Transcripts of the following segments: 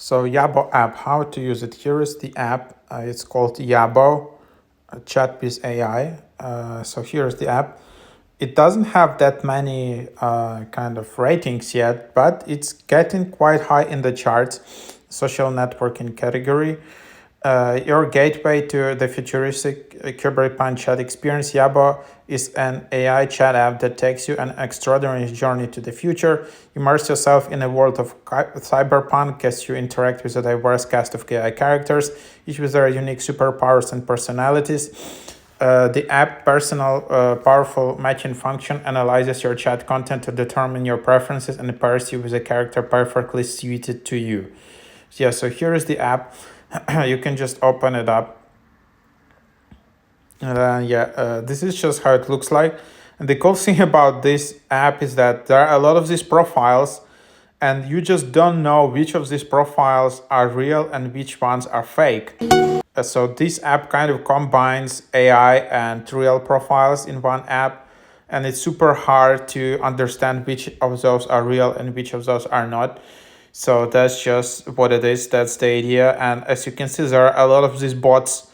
So Yabo app, how to use it? Here is the app. It's called Yabo Chat with AI. So here's the app. It doesn't have that many kind of ratings yet, but it's getting quite high in the charts, social networking category. Your gateway to the futuristic cyberpunk chat experience, Yabo is an AI chat app that takes you an extraordinary journey to the future. Immerse yourself in a world of cyberpunk as you interact with a diverse cast of AI characters, each with their unique superpowers and personalities. The app personal powerful matching function analyzes your chat content to determine your preferences and pairs you with a character perfectly suited to you. Yeah, so here is the app. You can just open it up. This is just how it looks like. And the cool thing about this app is that there are a lot of these profiles, and you just don't know which of these profiles are real and which ones are fake. So this app kind of combines AI and real profiles in one app, and it's super hard to understand which of those are real and which of those are not. So that's just what it is. That's the idea. And as you can see, there are a lot of these bots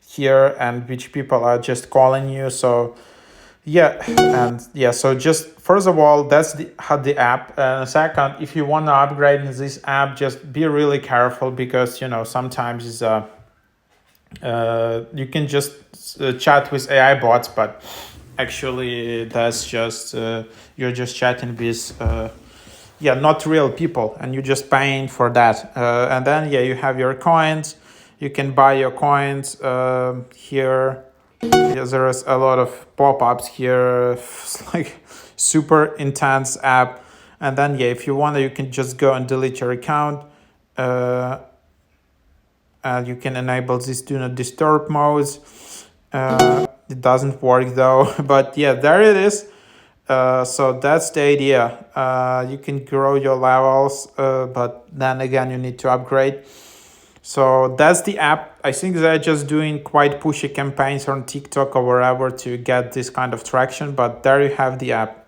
here, and which people are just calling you. So so just first of all, that's the app. Second, if you want to upgrade in this app, just be really careful, because sometimes it's you can just chat with AI bots, but actually that's just you're just chatting with not real people, and you're just paying for that. And then you have your coins. You can buy your coins here. There is a lot of pop-ups here. It's like super intense app. And then if you want, you can just go and delete your account. You can enable this do not disturb modes. It doesn't work though, but there it is. So that's the idea. You can grow your levels, but then again, you need to upgrade. So that's the app. I think they're just doing quite pushy campaigns on TikTok or wherever to get this kind of traction, but there you have the app.